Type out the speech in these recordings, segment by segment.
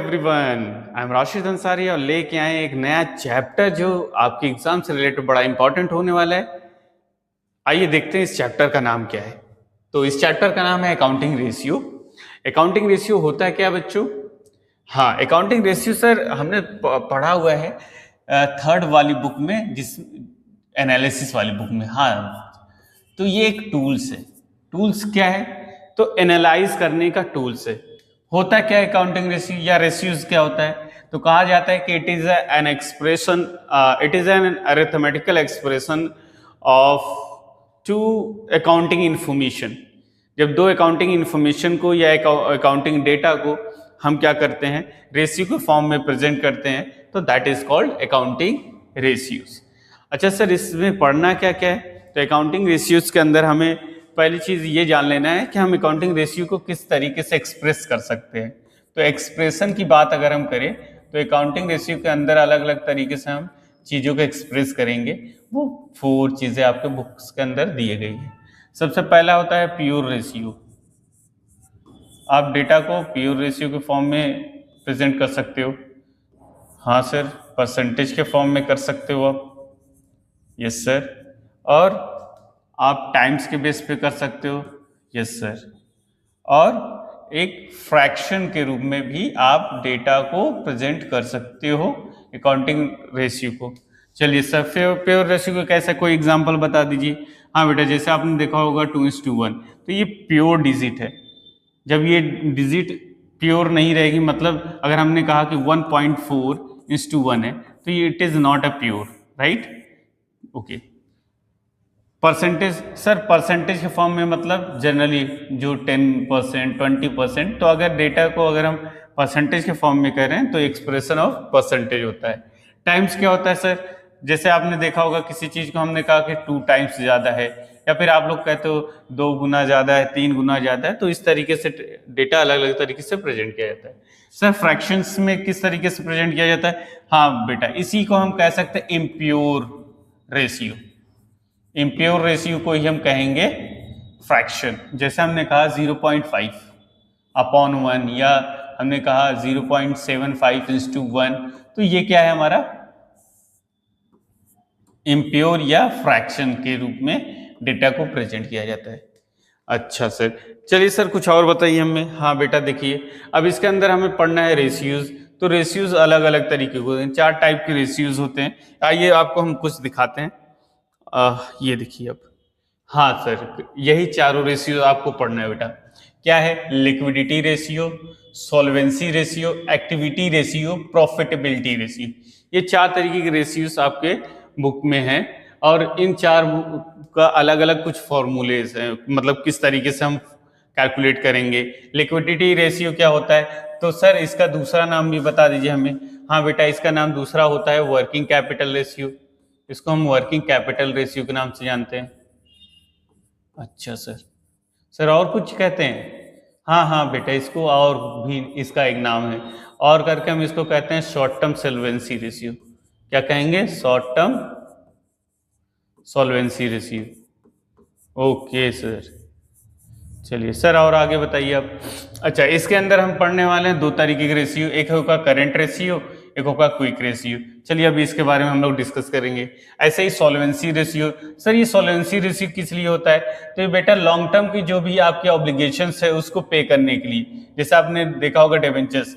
Everyone, I am Rashid Ansari और लेके आए एक नया चैप्टर जो आपके एग्जाम से रिलेटेड बड़ा इंपॉर्टेंट होने वाला है। आइए देखते हैं इस चैप्टर का नाम क्या है। तो इस चैप्टर का नाम है अकाउंटिंग रेशियो। अकाउंटिंग रेशियो होता है क्या बच्चों? हाँ, अकाउंटिंग रेशियो सर हमने पढ़ा हुआ है थर्ड वाली बुक में, जिस एनालिसिस वाली बुक में। हाँ, तो ये एक टूल्स है। टूल्स क्या है? तो एनालाइज करने का टूल्स है। होता क्या है अकाउंटिंग रेशियो या रेशियोज क्या होता है? तो कहा जाता है कि it is an expression, it is an arithmetical expression of two accounting information. जब दो अकाउंटिंग इंफॉर्मेशन को या अकाउंटिंग डेटा को हम क्या करते हैं, रेशियो के फॉर्म में प्रेजेंट करते हैं, तो that is called accounting ratios. अच्छा सर, इसमें पढ़ना क्या क्या है? तो अकाउंटिंग रेशियोज के अंदर हमें पहली चीज ये जान लेना है कि हम अकाउंटिंग रेशियो को किस तरीके से एक्सप्रेस कर सकते हैं। तो एक्सप्रेशन की बात अगर हम करें तो अकाउंटिंग रेशियो के अंदर अलग अलग तरीके से हम चीज़ों को एक्सप्रेस करेंगे। वो 4 चीज़ें आपके बुक्स के अंदर दिए गई है। सबसे पहला होता है प्योर रेशियो। आप डेटा को प्योर रेशियो के फॉर्म में प्रेजेंट कर सकते हो। हाँ सर, परसेंटेज के फॉर्म में कर सकते हो आप। Yes sir. और आप टाइम्स के बेस पे कर सकते हो। Yes sir. और एक फ्रैक्शन के रूप में भी आप डेटा को प्रेजेंट कर सकते हो अकाउंटिंग रेशियो को। चलिए सर, प्योर रेशियो को कैसे, कोई एग्जांपल बता दीजिए। हाँ बेटा, जैसे आपने देखा होगा 2:1, तो ये प्योर डिजिट है। जब ये डिजिट प्योर नहीं रहेगी, मतलब अगर हमने कहा कि 1.4:1 है, तो ये it is not a pure, right? Okay. Percentage sir, percentage के फॉर्म में मतलब जनरली जो 10%, 20%, तो अगर डेटा को अगर हम परसेंटेज के फॉर्म में कह रहे हैं तो एक्सप्रेशन ऑफ परसेंटेज होता है। टाइम्स क्या होता है सर? जैसे आपने देखा होगा किसी चीज को हमने कहा कि 2 टाइम्स ज्यादा है, या फिर आप लोग कहते हो 2 गुना ज्यादा है, 3 गुना ज्यादा है, तो इस तरीके से डेटा अलग अलग तरीके से प्रेजेंट किया जाता है। सर फ्रैक्शंस में किस तरीके से प्रेजेंट किया जाता है? हाँ बेटा, इसी को हम कह सकते हैं इम्प्योर रेशियो। इम्प्योर रेशियो को ही हम कहेंगे फ्रैक्शन। जैसे हमने कहा 0.5/1, या हमने कहा 0.75:1, तो ये क्या है हमारा? इम्प्योर या फ्रैक्शन के रूप में डेटा को प्रेजेंट किया जाता है। अच्छा सर, चलिए सर कुछ और बताइए हमें। हाँ बेटा देखिए, अब इसके अंदर हमें पढ़ना है रेशियोज। तो रेशियोज अलग अलग तरीके के होते हैं, 4 टाइप के रेशियोज होते हैं। आइए आपको हम कुछ दिखाते हैं। ये देखिए अब। हाँ सर, यही चारों रेशियो आपको पढ़ना है बेटा। क्या है? Liquidity ratio, solvency ratio, activity ratio, profitability ratio. ये 4 तरीके के रेशियोज आपके बुक में हैं, और इन 4 का अलग अलग कुछ फॉर्मूलेज हैं, मतलब किस तरीके से हम कैलकुलेट करेंगे। लिक्विडिटी रेशियो क्या होता है? तो सर इसका दूसरा नाम भी बता दीजिए हमें। हाँ बेटा, इसका नाम दूसरा होता है वर्किंग कैपिटल रेशियो। इसको हम वर्किंग कैपिटल रेशियो के नाम से जानते हैं। अच्छा सर। सर और कुछ कहते हैं? हाँ हाँ बेटा, इसको और भी इसका एक नाम है, और करके हम इसको कहते हैं शॉर्ट टर्म सॉल्वेंसी रेशियो। क्या कहेंगे? Short term solvency ratio. Okay sir. चलिए सर, और आगे बताइए आप। अच्छा, इसके अंदर हम पढ़ने वाले हैं 2 तरीके के रेशियो। एक होगा करंट रेशियो, एक होगा क्विक रेशियो। चलिए अभी इसके बारे में हम लोग डिस्कस करेंगे। ऐसे ही सॉल्वेंसी रेशियो। सर ये सॉल्वेंसी रेशियो किस लिए होता है? तो ये बेटा लॉन्ग टर्म की जो भी आपके ऑब्लिगेशंस है उसको पे करने के लिए। जैसे आपने देखा होगा डिबेंचर्स।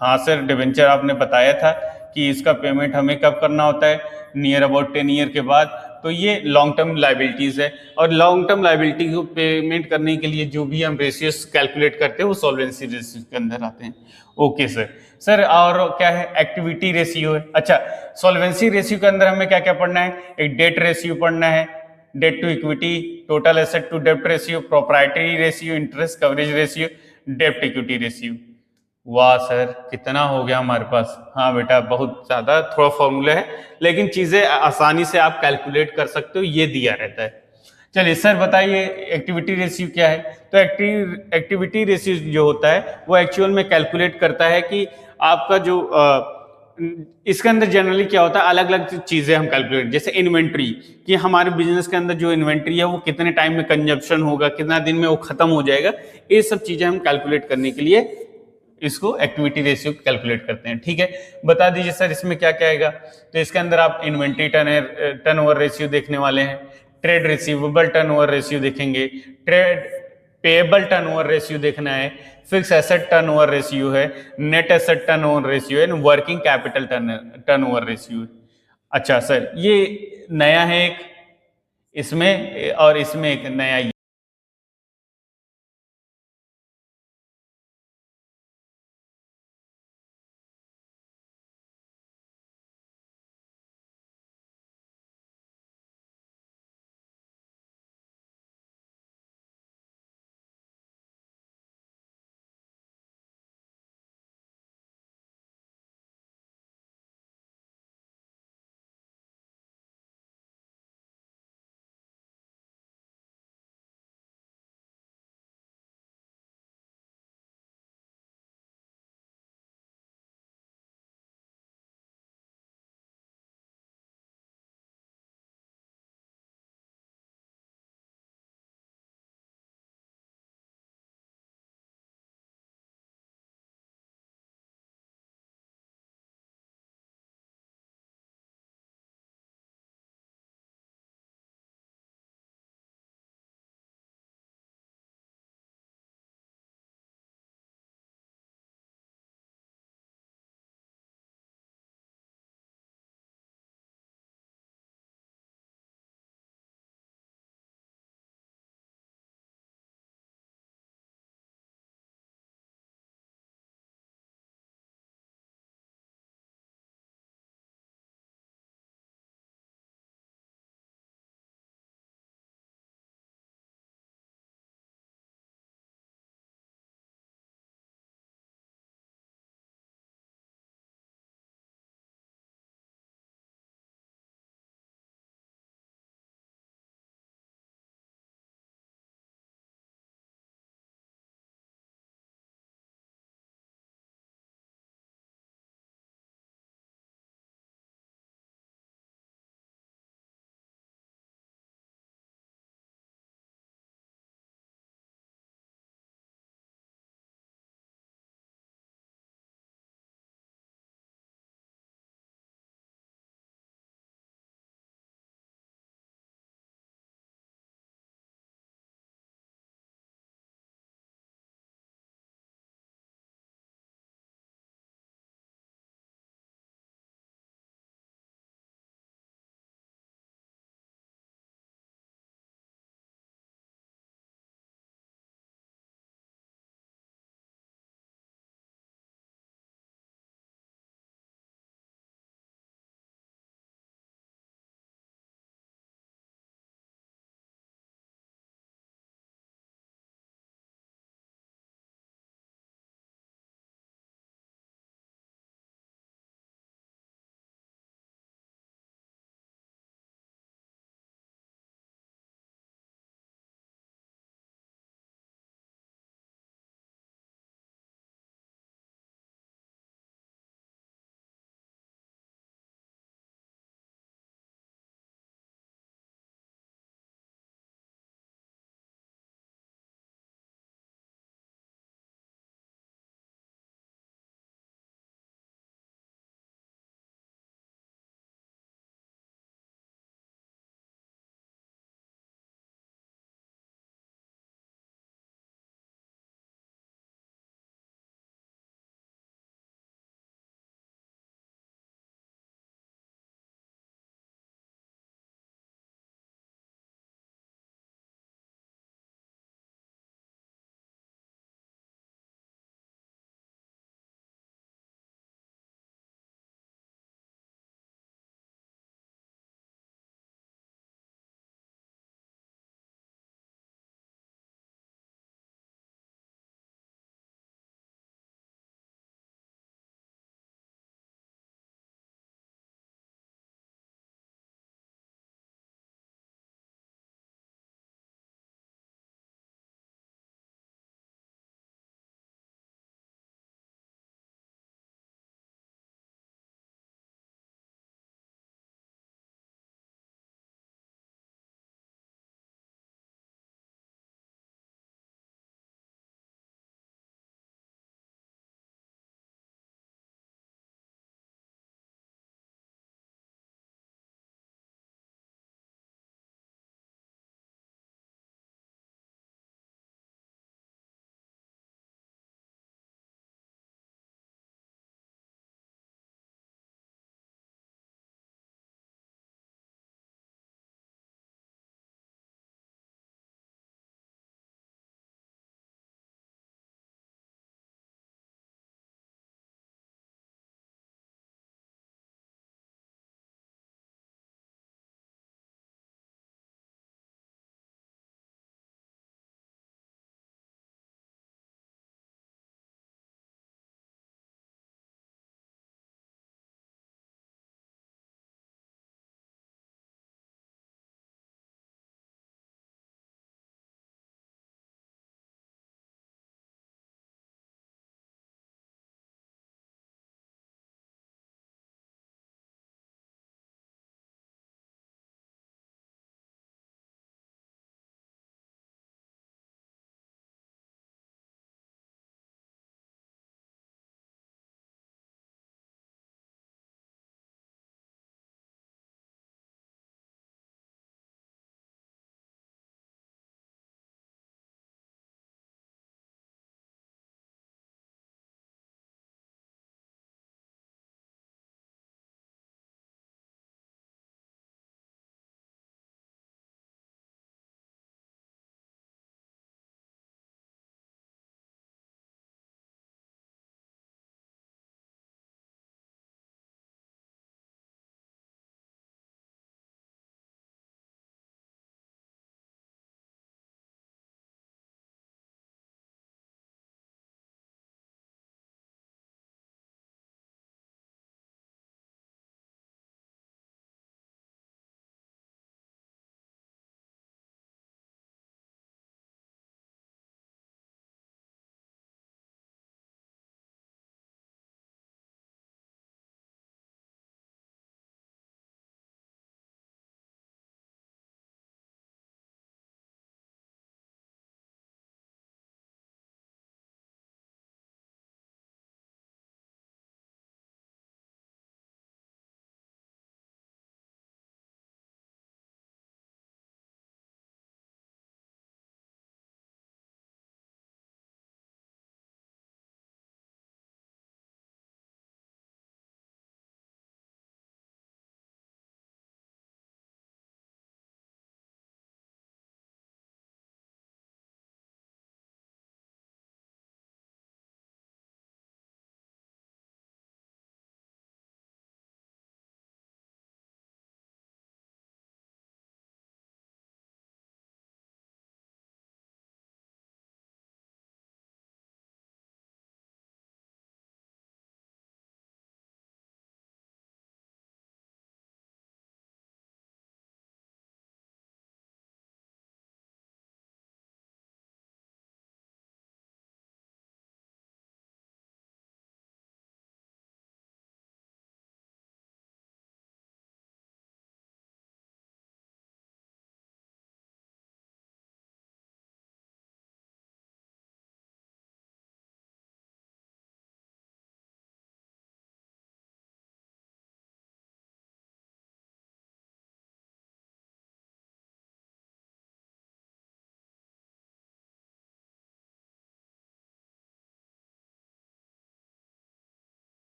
हाँ सर, डिबेंचर आपने बताया था कि इसका पेमेंट हमें कब करना होता है? नियर अबाउट 10 ईयर के बाद। तो ये लॉन्ग टर्म लाइबिलिटीज है, और लॉन्ग टर्म लाइबिलिटी को पेमेंट करने के लिए जो भी हम रेशियोस कैलकुलेट करते हैं वो सॉल्वेंसी रेशियो के अंदर आते हैं। Okay sir. सर और क्या है? एक्टिविटी रेशियो है। अच्छा, सॉल्वेंसी रेशियो के अंदर हमें क्या क्या पढ़ना है? एक डेट रेशियो पढ़ना है, date to equity, total asset to डेब्ट ratio, proprietary ratio, interest coverage ratio, डेब्ट इक्विटी रेशियो। वाह सर, कितना हो गया हमारे पास। हाँ बेटा, बहुत ज्यादा, थोड़ा फॉर्मूला है, लेकिन चीजें आसानी से आप कैलकुलेट कर सकते हो, ये दिया रहता है। चलिए सर बताइए एक्टिविटी रेशियो क्या है? तो एक्टिविटी रेशियो जो होता है वो एक्चुअल में कैलकुलेट करता है कि आपका जो इसके अंदर जनरली क्या होता है, अलग अलग चीजें हम कैलकुलेट, जैसे इन्वेंट्री, कि हमारे बिजनेस के अंदर जो इन्वेंट्री है वो कितने टाइम में कंजप्शन होगा, कितना दिन में वो खत्म हो जाएगा। ये सब चीजें हम कैलकुलेट करने के लिए इसको एक्टिविटी रेशियो कैलकुलेट करते हैं। ठीक है, बता दीजिए सर इसमें क्या क्या आएगा। तो इसके अंदर आप इन्वेंट्री टर्नओवर रेशियो देखने वाले हैं, ट्रेड रिसीवेबल टर्नओवर रेशियो देखेंगे, ट्रेड पेएबल टर्नओवर रेशियो देखना है, फिक्स एसेट टर्नओवर रेशियो है, नेट एसेट टर्नओवर रेशियो है, वर्किंग कैपिटल टर्नओवर रेशियो है। अच्छा सर, ये नया है एक इसमें, और इसमें एक नया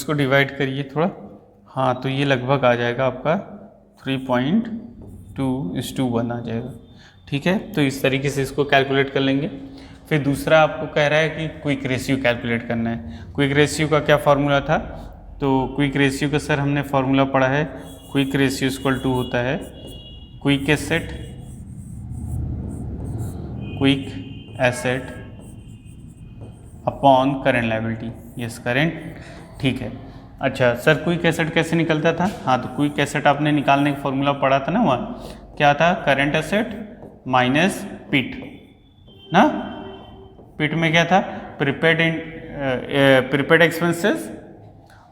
इसको डिवाइड करिए थोड़ा। हाँ, तो ये लगभग आ जाएगा आपका 3.2:1 आ जाएगा। ठीक है, तो इस तरीके से इसको कैलकुलेट कर लेंगे। फिर दूसरा आपको कह रहा है कि क्विक रेशियो कैलकुलेट करना है। क्विक रेशियो का क्या फार्मूला था? तो क्विक रेशियो का सर हमने फार्मूला पढ़ा है, क्विक रेशियो इक्वल टू होता है quick asset upon current liability. Yes, current. ठीक है। अच्छा सर, क्विक एसेट कैसे निकलता था? हाँ, तो क्विक एसेट आपने निकालने का फॉर्मूला पढ़ा था ना, वहाँ क्या था? करेंट एसेट माइनस पिट ना। पिट में क्या था? प्रीपेड एक्सपेंसेस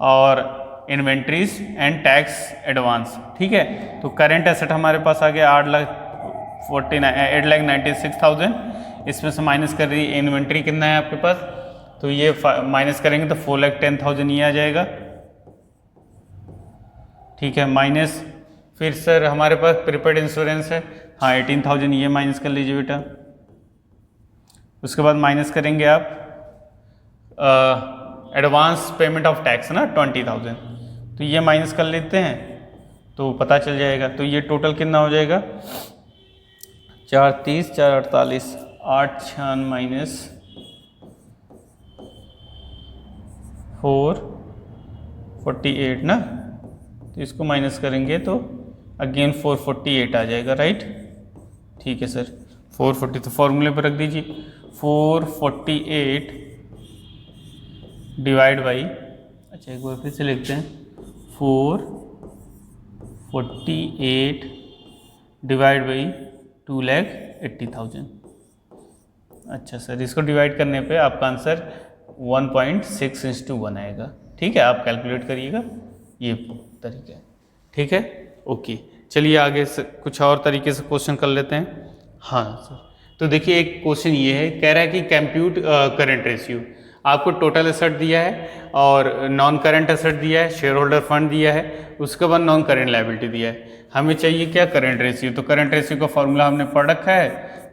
और इन्वेंट्रीज एंड टैक्स एडवांस। ठीक है, तो करेंट एसेट हमारे पास आ गया 8,96,000। इसमें से माइनस कर रही इन्वेंट्री कितना है आपके पास, तो ये माइनस करेंगे तो 4,10,000 ये आ जाएगा। ठीक है, माइनस फिर सर हमारे पास प्रीपेड इंश्योरेंस है, हाँ 18,000 ये माइनस कर लीजिए बेटा। उसके बाद माइनस करेंगे आप एडवांस पेमेंट ऑफ टैक्स ना 20,000, तो ये माइनस कर लेते हैं तो पता चल जाएगा। तो ये टोटल कितना हो जाएगा? 430, 448, 8 6 माइनस 448 ना, तो इसको माइनस करेंगे तो अगेन 448 आ जाएगा, राइट। ठीक है सर, 440 तो फॉर्मूले पर रख दीजिए। 448 डिवाइड बाई, अच्छा एक बार फिर से लिखते हैं, 448 डिवाइड बाई 2,80,000। अच्छा सर, इसको डिवाइड करने पे आपका आंसर 1.6:1 आएगा। ठीक है, आप कैलकुलेट करिएगा, ये तरीका है। ठीक है, ओके। चलिए आगे से कुछ और तरीके से क्वेश्चन कर लेते हैं। हाँ सर, तो देखिए एक क्वेश्चन ये है, कह रहा है कि कंप्यूट करंट रेशियो। आपको टोटल एसेट दिया है और नॉन करंट एसेट दिया है, शेयर होल्डर फंड दिया है, उसके बाद नॉन करंट लायबिलिटी दिया है। हमें चाहिए क्या? Current ratio. तो करंट रेशियो का फॉर्मूला हमने पढ़ रखा है,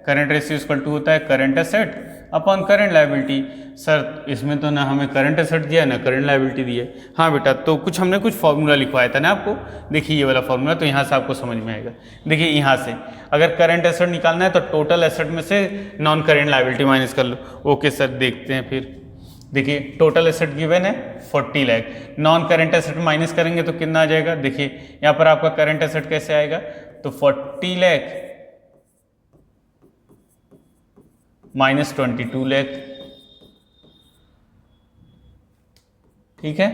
करंट रेशियो इक्वल टू होता है current asset upon current liability. Sir इसमें तो ना हमें करंट एसेट दिया ना करंट लायबिलिटी दिया है। हाँ बेटा, तो हमने कुछ फॉर्मूला लिखवाया था ना आपको, देखिए ये वाला फॉर्मूला, तो यहाँ से आपको समझ में आएगा। देखिए यहाँ से अगर करंट एसेट निकालना है तो टोटल एसेट में से नॉन करंट लायबिलिटी माइनस कर लो। ओके सर, देखते हैं फिर। देखिए टोटल एसेट गिवन है 40 lakh, non current asset minus करेंगे तो कितना आ जाएगा? देखिए यहाँ पर आपका करंट एसेट कैसे आएगा, तो 40 लाख माइनस 22 लाख। ठीक है,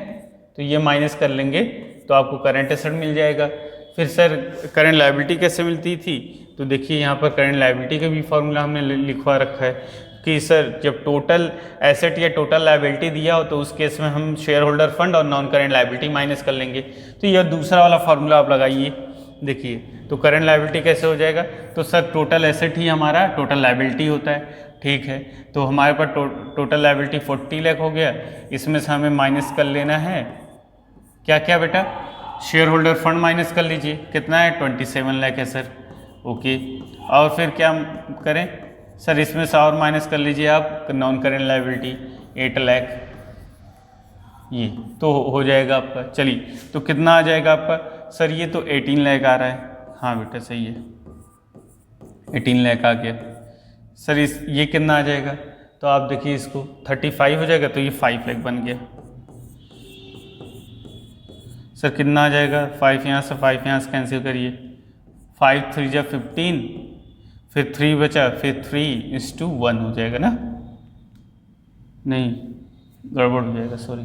तो ये माइनस कर लेंगे तो आपको करंट एसेट मिल जाएगा। फिर सर करंट लायबिलिटी कैसे मिलती थी? तो देखिए यहाँ पर करंट लायबिलिटी का भी फॉर्मूला हमने लिखवा रखा है कि सर जब टोटल एसेट या टोटल लायबिलिटी दिया हो तो उस केस में हम शेयर होल्डर फंड और नॉन करंट लायबिलिटी माइनस कर लेंगे। तो यह दूसरा वाला फॉर्मूला आप लगाइए। देखिए तो करंट लायबिलिटी कैसे हो जाएगा? तो सर टोटल एसेट ही हमारा टोटल लायबिलिटी होता है। ठीक है, तो हमारे पास टोटल लायबिलिटी 40 लाख हो गया, इसमें से हमें माइनस कर लेना है क्या क्या बेटा? शेयर होल्डर फंड माइनस कर लीजिए, कितना है? 27 लाख है सर। ओके, और फिर क्या करें सर? इसमें से और माइनस कर लीजिए आप नॉन करेंट लायबिलिटी 8 लाख, ये तो हो जाएगा आपका। चलिए तो कितना आ जाएगा आपका? सर ये तो 18 लाख आ रहा है। हाँ बेटा सही है, 18 लाख आ गया। सर ये कितना आ जाएगा? तो आप देखिए इसको 35 हो जाएगा, तो ये 5 लाख बन गया। सर कितना आ जाएगा? 5 यहाँ से 5 यहाँ से कैंसिल करिए, 5 3 जा 15, फिर 3 बचा, फिर 3:1 हो जाएगा ना? नहीं, गड़बड़ हो जाएगा, सॉरी।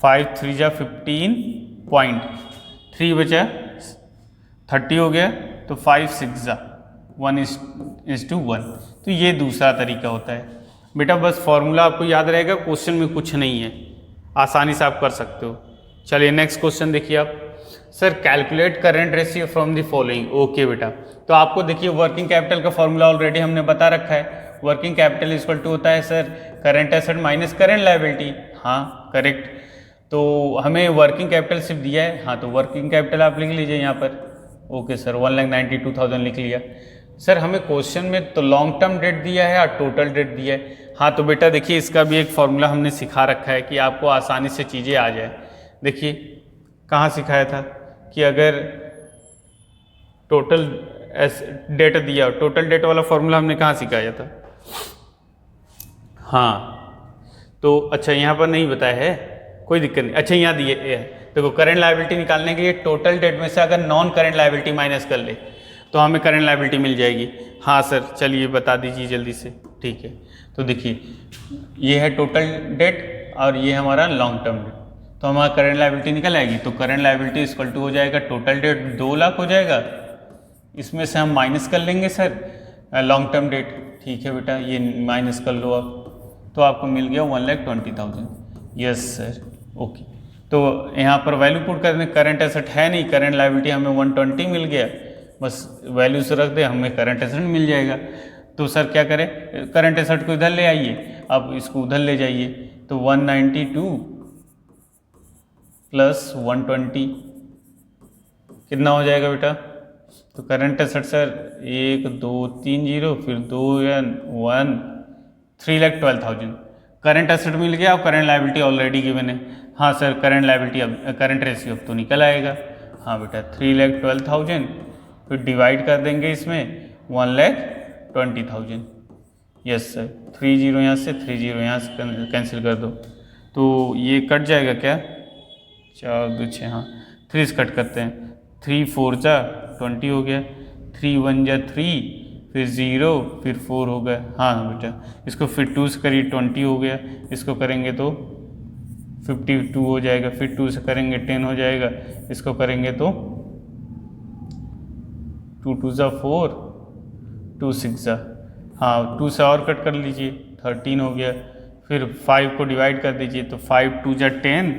5 3 जा 15 पॉइंट, 3 बचा 30 हो गया, तो 5 6 जा 1:1। तो ये दूसरा तरीका होता है बेटा। बस फॉर्मूला आपको याद रहेगा, क्वेश्चन में कुछ नहीं है, आसानी से आप कर सकते हो। चलिए नेक्स्ट क्वेश्चन देखिए आप। Sir calculate current ratio from the following. Okay बेटा, तो आपको देखिए वर्किंग कैपिटल का फॉर्मूला ऑलरेडी हमने बता रखा है। वर्किंग कैपिटल इक्वल टू होता है sir current asset minus current liability. हाँ करेक्ट, तो हमें वर्किंग कैपिटल सिर्फ दिया है। हाँ तो वर्किंग कैपिटल आप लिख लीजिए यहाँ पर। ओके सर, 1,92,000 लिख लिया। सर हमें क्वेश्चन में तो लॉन्ग टर्म डेट दिया है और टोटल डेट दिया है। हाँ तो बेटा देखिए इसका भी एक फॉर्मूला हमने सिखा रखा है कि आपको आसानी से चीज़ें आ जाए। देखिए कहाँ सिखाया था कि अगर टोटल डेट दिया, टोटल डेट वाला फॉर्मूला हमने कहाँ सिखाया था? हाँ तो अच्छा यहाँ पर नहीं बताया है, कोई दिक्कत नहीं। अच्छा यहाँ दिए देखो, करंट लायबिलिटी निकालने के लिए टोटल डेट में से अगर नॉन करंट लायबिलिटी माइनस कर ले तो हमें करंट लायबिलिटी मिल जाएगी। हाँ सर चलिए बता दीजिए जल्दी से। ठीक है तो देखिए ये है टोटल डेट और ये हमारा लॉन्ग टर्म डेट, तो हमारा करंट लायबिलिटी निकल आएगी। तो करंट लायबिलिटी इक्वल टू हो जाएगा टोटल डेट 2 लाख हो जाएगा, इसमें से हम माइनस कर लेंगे सर लॉन्ग टर्म डेट। ठीक है बेटा ये माइनस कर लो आप, तो आपको मिल गया 1,20,000। Yes sir okay. तो यहाँ पर वैल्यू पुट करने, करंट एसेट है नहीं, करंट लायबिलिटी हमें 120 मिल गया, बस वैल्यू से रख दे हमें करंट एसेट मिल जाएगा। तो सर क्या करें, करंट एसेट को इधर ले आइए, अब इसको उधर ले जाइए। तो 192 प्लस 120 कितना हो जाएगा बेटा? तो करंट एसेट सर 1 2 3 0 फिर 2 1 3,12,000 करंट एसेट मिल गया और करंट लायबिलिटी ऑलरेडी गिवन है। हाँ सर करंट लायबिलिटी अब करंट रेशियो अब तो निकल आएगा। हाँ बेटा 3,12,000 फिर डिवाइड कर देंगे इसमें 1,20,000। यस सर 3 0 यहाँ से 3 0 यहाँ से कैंसिल कर दो, तो ये कट जाएगा क्या? 4 2 6 हाँ 3 से कट करते हैं, 3 4 जा 20 हो गया, 3 1 जा 3 फिर 0 फिर 4 हो गया। हाँ बेटा इसको फिर 2 से करिए 20 हो गया, इसको करेंगे तो 52 हो जाएगा, फिर 2 से करेंगे 10 हो जाएगा, इसको करेंगे तो 2 2 जा 4 2 6 जा हाँ 2 से और कट कर लीजिए 13 हो गया, फिर 5 को डिवाइड कर दीजिए तो 5 2 जा 10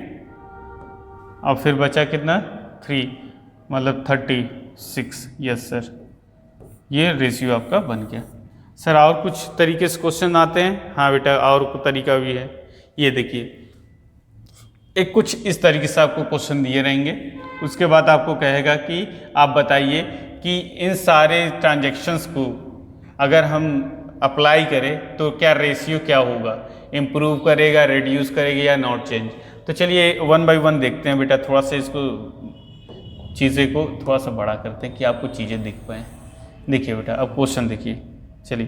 और फिर बचा कितना 3 मतलब 36। यस सर ये रेशियो आपका बन गया। सर और कुछ तरीके से क्वेश्चन आते हैं? हाँ बेटा और तरीका भी है, ये देखिए एक कुछ इस तरीके से आपको क्वेश्चन दिए रहेंगे, उसके बाद आपको कहेगा कि आप बताइए कि इन सारे ट्रांजैक्शंस को अगर हम अप्लाई करें तो क्या रेशियो क्या होगा, इम्प्रूव करेगा, रिड्यूस करेगा या नॉट चेंज। तो चलिए 1 बाय 1 देखते हैं बेटा, थोड़ा सा इसको चीज़ें को थोड़ा सा बड़ा करते हैं कि आपको चीज़ें दिख पाएँ। देखिए बेटा अब क्वेश्चन देखिए, चलिए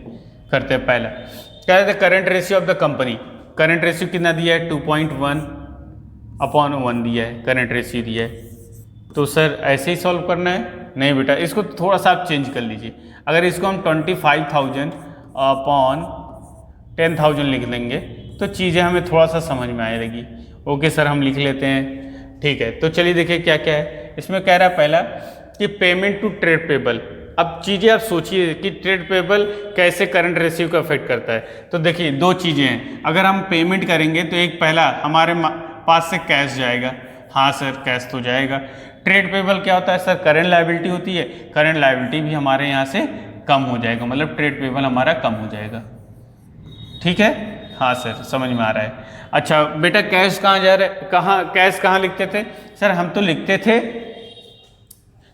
करते हैं। पहला क्या है, current ratio of the company, current ratio कितना दिया है 2.1/1 दिया है, करंट रेशियो दिया है। तो सर ऐसे ही सॉल्व करना है? नहीं बेटा इसको थोड़ा सा आप चेंज कर लीजिए, अगर इसको हम 25,000/10,000 लिख लेंगे तो चीज़ें हमें थोड़ा सा समझ में आने लगी। ओके सर हम लिख लेते हैं, ठीक है। तो चलिए देखिए क्या क्या है इसमें। कह रहा है पहला कि पेमेंट टू ट्रेड पेबल। अब चीज़ें आप सोचिए कि ट्रेड पेबल कैसे करंट रेशियो को अफेक्ट करता है। तो देखिए दो चीज़ें हैं, अगर हम पेमेंट करेंगे तो एक पहला हमारे पास से कैश जाएगा, हाँ सर कैश तो जाएगा। ट्रेड पेबल क्या होता है सर, करंट लायबिलिटी होती है, करंट लायबिलिटी भी हमारे यहाँ से कम हो जाएगा, मतलब ट्रेड पेबल हमारा कम हो जाएगा। ठीक है, हाँ सर समझ में आ रहा है। अच्छा बेटा कैश कहाँ जा रहा है, कैश कहाँ लिखते थे सर? हम तो लिखते थे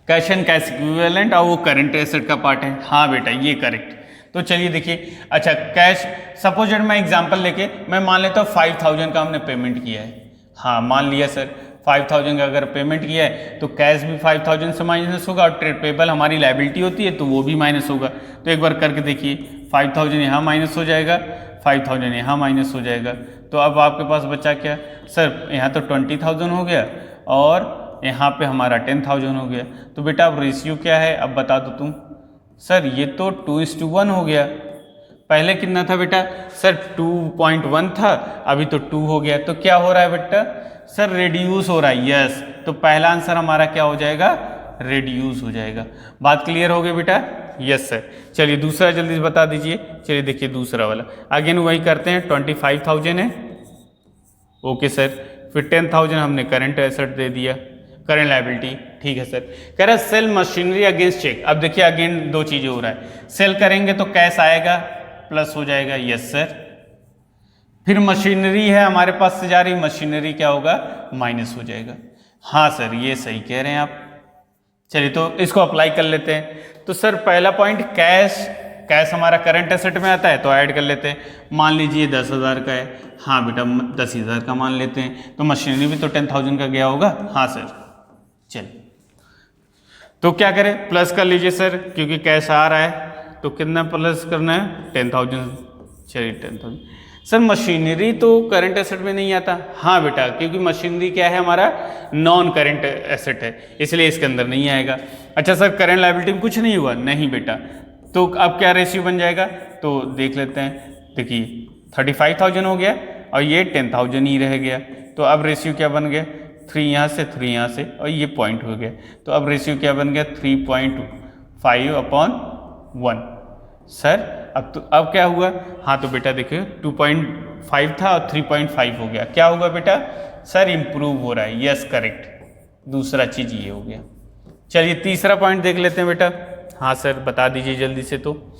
कैश एंड कैश इक्विवेलेंट और वो करंट एसेट का पार्ट है। हाँ बेटा ये करेक्ट। तो चलिए देखिए, अच्छा कैश सपोज मैं एग्जांपल लेके मैं मान लेता हूँ 5,000 का हमने पेमेंट किया है। हाँ मान लिया सर 5,000 का अगर पेमेंट किया है तो कैश भी 5,000 से माइनस होगा और ट्रेड पेबल हमारी लायबिलिटी होती है तो वो भी माइनस होगा। तो एक बार करके देखिए 5,000 यहाँ माइनस हो जाएगा, 5,000 यहाँ माइनस हो जाएगा। तो अब आपके पास बचा क्या सर, यहाँ तो 20,000 हो गया और यहाँ पे हमारा 10,000 हो गया। तो बेटा अब रेशियो क्या है अब बता दो तुम। सर ये तो 2:1 हो गया, पहले कितना था बेटा सर 2.1 था, अभी तो 2 हो गया। तो क्या हो रहा है बेटा सर, रेड्यूस हो रहा है। यस, तो पहला आंसर हमारा क्या हो जाएगा, रेड्यूस हो जाएगा। बात क्लियर हो गई बेटा? Yes sir. चलिए दूसरा जल्दी से बता दीजिए। चलिए देखिए दूसरा वाला अगेन वही करते हैं, 25,000 है ओके सर, फिर 10,000 हमने करंट एसेट दे दिया, करंट लायबिलिटी। ठीक है सर। कह रहा है सेल मशीनरी अगेंस्ट चेक। अब देखिए अगेन दो चीजें हो रहा है, सेल करेंगे तो कैश आएगा प्लस हो जाएगा, यस सर। फिर मशीनरी है हमारे पास से जा रही, मशीनरी क्या होगा माइनस हो जाएगा। हाँ सर ये सही कह रहे हैं आप। चलिए तो इसको अप्लाई कर लेते हैं। तो सर पहला पॉइंट कैश कैश हमारा करंट एसेट में आता है तो ऐड कर लेते हैं। मान लीजिए 10,000 का है, हाँ बेटा 10,000 का मान लेते हैं, तो मशीनरी भी तो 10,000 का गया होगा। हाँ सर, चलिए तो क्या करें, प्लस कर लीजिए सर, क्योंकि कैश आ रहा है तो कितना प्लस करना है, 10,000। चलिए 10,000। सर मशीनरी तो करंट एसेट में नहीं आता। हाँ बेटा, क्योंकि मशीनरी क्या है, हमारा नॉन करंट एसेट है, इसलिए इसके अंदर नहीं आएगा। अच्छा सर, करंट लायबिलिटी में कुछ नहीं हुआ, नहीं बेटा, तो अब क्या रेशियो बन जाएगा, तो देख लेते हैं। देखिए 35,000 हो गया और ये 10,000 ही रह गया, तो अब रेशियो क्या बन गया, 3 यहाँ से 3 यहाँ से, और ये पॉइंट हो गया, तो अब रेशियो क्या बन गया, 3.5/1। सर अब क्या हुआ, हाँ तो बेटा देखिए 2.5 था और 3.5 हो गया, क्या होगा बेटा, सर इम्प्रूव हो रहा है, यस करेक्ट, दूसरा चीज ये हो गया। चलिए तीसरा पॉइंट देख लेते हैं बेटा। हाँ सर बता दीजिए जल्दी से, तो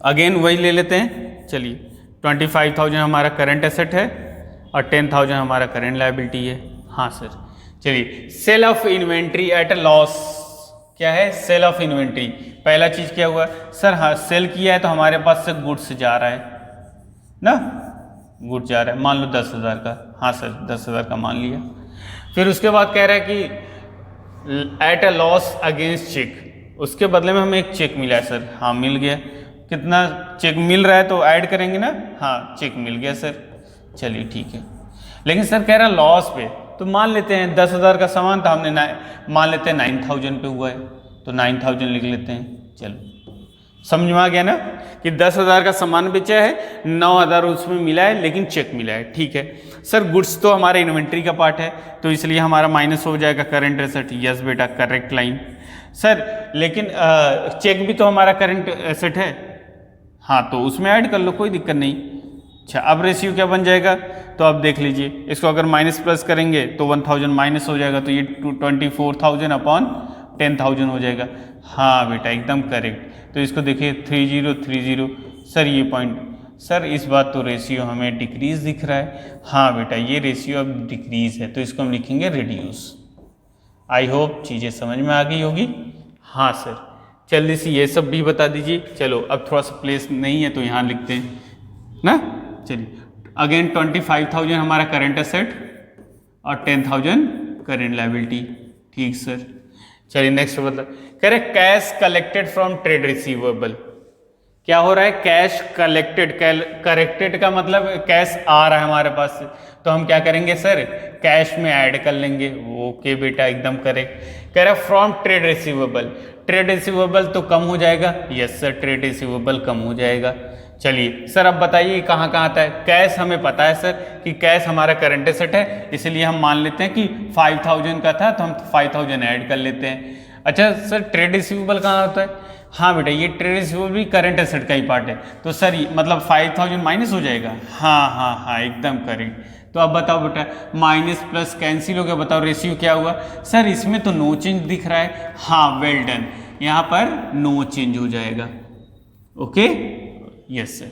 अगेन वही ले लेते हैं। चलिए 25,000 हमारा करंट एसेट है और 10,000 हमारा करंट लायबिलिटी है। हाँ सर, चलिए sale of inventory at a loss, क्या है, सेल ऑफ इन्वेंट्री। पहला चीज क्या हुआ सर, हाँ सेल किया है तो हमारे पास से गुड्स जा रहा है ना, गुड्स जा रहा है, मान लो 10,000 का। हाँ सर 10,000 का मान लिया। फिर उसके बाद कह रहा है कि at a loss against cheque, उसके बदले में हमें एक चेक मिला है सर। हाँ मिल गया, कितना चेक मिल रहा है तो ऐड करेंगे ना। हाँ चेक मिल गया सर, चलिए ठीक है। लेकिन सर कह रहा है लॉस पे, तो मान लेते हैं 10,000 का सामान था, हमने मान लेते हैं 9,000 पे हुआ है, तो 9,000 लिख लेते हैं। चलो समझ में आ गया ना कि 10,000 का सामान बेचा है, 9,000 उसमें मिला है लेकिन चेक मिला है, ठीक है। सर गुड्स तो हमारे इन्वेंट्री का पार्ट है, तो इसलिए हमारा माइनस हो जाएगा करंट एसेट। यस बेटा करेक्ट लाइन। सर लेकिन चेक भी तो हमारा करंट एसेट है, हाँ तो उसमें ऐड कर लो, कोई दिक्कत नहीं। अच्छा अब रेशियो क्या बन जाएगा, तो अब देख लीजिए, इसको अगर माइनस प्लस करेंगे तो 1,000 माइनस हो जाएगा, तो ये 24,000/10,000 हो जाएगा। हाँ बेटा एकदम करेक्ट। तो इसको देखिए 3030, सर ये पॉइंट, सर इस बात तो रेशियो हमें डिक्रीज दिख रहा है। हाँ बेटा ये रेशियो अब डिक्रीज है, तो इसको हम लिखेंगे रिड्यूस। आई होप चीज़ें समझ में आ गई होगी। हाँ सर जल्दी से ये सब भी बता दीजिए। चलो अब थोड़ा सा प्लेस नहीं है तो यहाँ लिखते हैं ना। चलिए अगेन 25,000 हमारा करंट एसेट और 10,000 करंट लायबिलिटी, ठीक सर। चलिए नेक्स्ट बता, कह रहे cash collected from trade receivable. क्या हो रहा है, कैश कलेक्टेड, करेक्टेड का मतलब कैश आ रहा है हमारे पास से, तो हम क्या करेंगे सर, कैश में ऐड कर लेंगे। ओके बेटा एकदम करेक्ट। कह रहा है from trade receivable, trade receivable तो कम हो जाएगा। यस सर ट्रेड रिसीवेबल कम हो जाएगा। चलिए सर अब बताइए कहाँ कहाँ आता है, कैश हमें पता है सर कि कैश हमारा करंट एसेट है, इसलिए हम मान लेते हैं कि 5,000 का था तो हम 5,000 ऐड कर लेते हैं। अच्छा सर ट्रेड रिसीवेबल कहाँ होता है, हाँ बेटा ये ट्रेड रिसीवेबल भी करंट एसेट का ही पार्ट है, तो सर मतलब 5,000 माइनस हो जाएगा। हाँ हाँ हाँ एकदम करेक्ट। तो अब बताओ बेटा माइनस प्लस कैंसिल हो गया, बताओ रेशियो क्या हुआ। सर इसमें तो नो चेंज दिख रहा है, हाँ वेल डन, यहाँ पर नो चेंज हो जाएगा। Okay yes sir.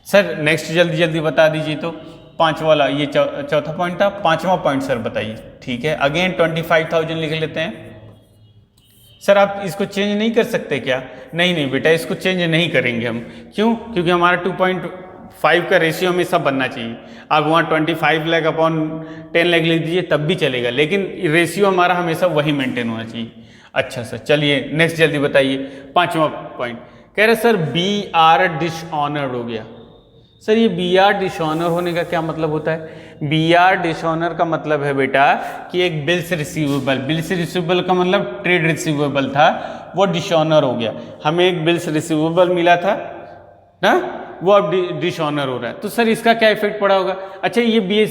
Sir next जल्दी जल्दी बता दीजिए, तो पांचवा वाला, ये चौथा पॉइंट था, पांचवा पॉइंट सर बताइए। ठीक है अगेन 25,000 लिख लेते हैं। सर आप इसको चेंज नहीं कर सकते क्या, नहीं नहीं बेटा इसको चेंज नहीं करेंगे हम, क्यों, क्योंकि हमारा 2.5 का रेशियो हमेशा बनना चाहिए। आप वहाँ 25 लाख अपॉन 10 लाख लिख दीजिए तब भी चलेगा, लेकिन रेशियो हमारा हमेशा वही मेंटेन होना चाहिए। अच्छा सर चलिए नेक्स्ट जल्दी बताइए, पांचवा पॉइंट कह रहे सर बी आर डिसऑनर्ड हो गया। सर ये बी आर डिसऑनर होने का क्या मतलब होता है, बी आर डिसऑनर का मतलब है बेटा कि एक बिल्स रिसीवेबल, बिल्स रिसीवेबल का मतलब ट्रेड रिसीवेबल था वो डिसऑनर हो गया, हमें एक बिल्स रिसीवेबल मिला था ना, वो अब डिसऑनर हो रहा है, तो सर इसका क्या इफेक्ट पड़ा होगा। अच्छा ये बी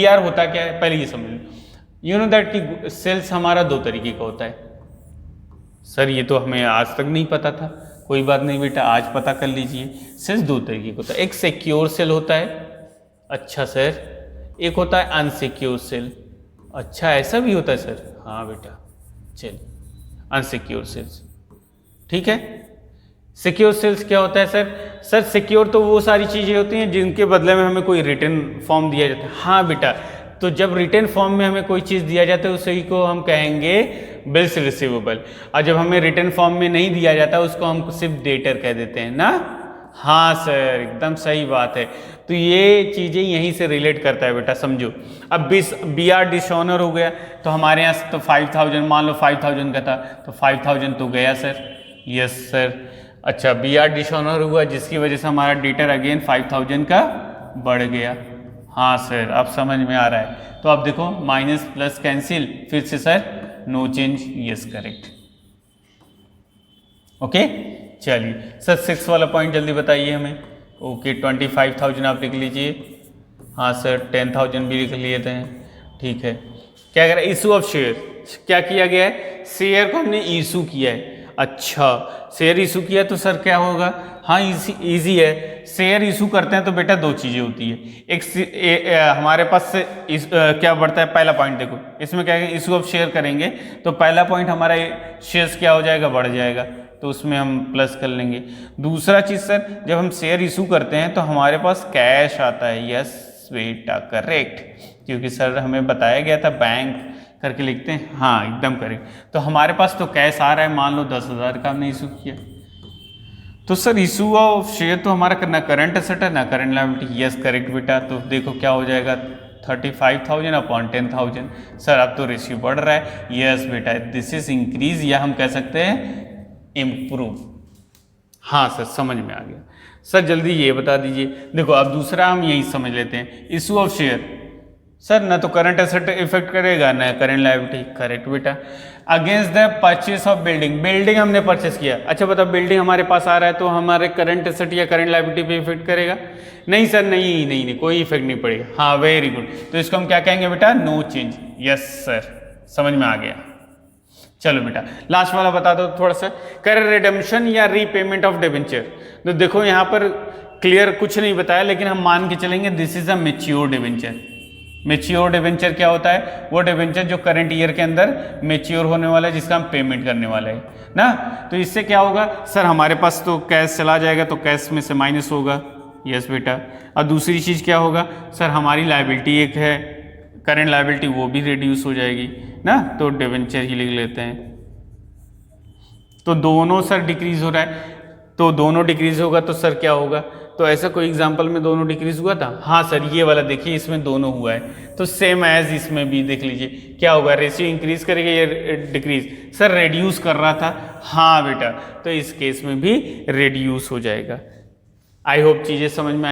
आर होता क्या है पहले ये समझ लो। यू नो दैट कि सेल्स हमारा दो तरीके का होता है। सर ये तो हमें आज तक नहीं पता था, कोई बात नहीं बेटा आज पता कर लीजिए। सेल्स दो तरीके का होता है, एक सिक्योर सेल होता है, अच्छा सर, एक होता है अनसिक्योर सेल। अच्छा ऐसा भी होता है सर, हाँ बेटा चलिए अनसिक्योर सेल्स, ठीक है। सिक्योर सेल्स क्या होता है सर, सर सिक्योर तो वो सारी चीज़ें होती हैं जिनके बदले में हमें कोई रिटर्न फॉर्म दिया जाता है। हाँ बेटा, तो जब रिटर्न फॉर्म में हमें कोई चीज़ दिया जाता है उसी को हम कहेंगे बिल्स रिसीवेबल। और जब हमें रिटर्न फॉर्म में नहीं दिया जाता उसको हम सिर्फ डेटर कह देते हैं ना। हाँ सर, एकदम सही बात है। तो ये चीज़ें यहीं से रिलेट करता है बेटा, समझो। अब बी आर डिसऑनर हो गया तो हमारे यहाँ तो 5000, मान लो 5000 का था तो 5000 तो गया सर। Yes sir. अच्छा, बी आर डिसऑनर हुआ जिसकी वजह से हमारा डेटर अगेन 5000 का बढ़ गया। हाँ सर, अब समझ में आ रहा है। तो अब देखो माइनस प्लस कैंसिल, फिर से sir no change. Yes correct. Okay, चलिए सर 6 वाला पॉइंट जल्दी बताइए हमें। ओके, 25,000 आप लिख लीजिए। हाँ सर, 10,000 भी लिख लिए थे। ठीक है, क्या करें, इशू ऑफ शेयर। क्या किया गया है, शेयर को हमने इशू किया है। अच्छा, शेयर इशू किया तो सर क्या होगा, हाँ इजी है। शेयर इशू करते हैं तो बेटा दो चीज़ें होती है। एक हमारे पास से क्या बढ़ता है, पहला पॉइंट देखो इसमें क्या है, इशू ऑफ शेयर करेंगे तो पहला पॉइंट हमारा शेयर्स क्या हो जाएगा, बढ़ जाएगा, तो उसमें हम प्लस कर लेंगे। दूसरा चीज़ सर, जब हम शेयर इशू करते हैं तो हमारे पास कैश आता है। यस बेटा करेक्ट, क्योंकि सर हमें बताया गया था बैंक करके लिखते हैं। हाँ एकदम करेक्ट। तो हमारे पास तो कैश आ रहा है, मान लो 10,000 का हमने इशू किया। तो सर इशू ऑफ शेयर तो हमारा ना करंट एसेट है ना करंट लायबिलिटी। यस करेक्ट बेटा। तो देखो क्या हो जाएगा, 35,000 अपॉन 10,000। सर अब तो रेशियो बढ़ रहा है। यस बेटा, दिस इज इंक्रीज, या हम कह सकते हैं इम्प्रूव। हाँ सर, समझ में आ गया। सर जल्दी ये बता दीजिए, देखो अब दूसरा हम यही समझ लेते हैं। इशू ऑफ शेयर सर ना तो करंट एसेट इफेक्ट करेगा ना करंट लायबिलिटी। करेक्ट बेटा। Against the purchase of building, building हमने परचेस किया। अच्छा बताओ, बिल्डिंग हमारे पास आ रहा है तो हमारे करंट एसेट या करंट लायबिलिटी पे इफेक्ट करेगा? नहीं सर, नहीं, कोई इफेक्ट नहीं पड़ेगा। हाँ वेरी गुड। तो इसको हम क्या कहेंगे बेटा, नो चेंज। यस सर, समझ में आ गया। चलो बेटा लास्ट वाला बता दो थोड़ा सा, कर रिडेम्पशन या रीपेमेंट ऑफ डिबेंचर। तो देखो यहाँ पर क्लियर कुछ नहीं बताया, लेकिन हम मान के चलेंगे this is a mature debenture. Mature debenture क्या होता है, वो डिबेंचर जो करंट ईयर के अंदर मेच्योर होने वाला है, जिसका हम पेमेंट करने वाला है ना। तो इससे क्या होगा सर, हमारे पास तो कैश चला जाएगा तो कैश में से माइनस होगा। यस बेटा। और दूसरी चीज़ क्या होगा सर, हमारी लायबिलिटी एक है करंट लायबिलिटी, वो भी रिड्यूस हो जाएगी ना। तो डिबेंचर ही लिख लेते हैं। तो दोनों सर डिक्रीज हो रहा है, तो दोनों डिक्रीज होगा तो सर क्या होगा, तो ऐसा कोई एग्जांपल में दोनों डिक्रीज हुआ था? हाँ सर, ये वाला देखिए इसमें दोनों हुआ है। तो सेम एज इसमें भी देख लीजिए क्या होगा, रेशियो इंक्रीज करेगा या डिक्रीज? सर रेड्यूस कर रहा था। हाँ बेटा, तो इस केस में भी रेड्यूस हो जाएगा। आई होप चीज़ें समझ में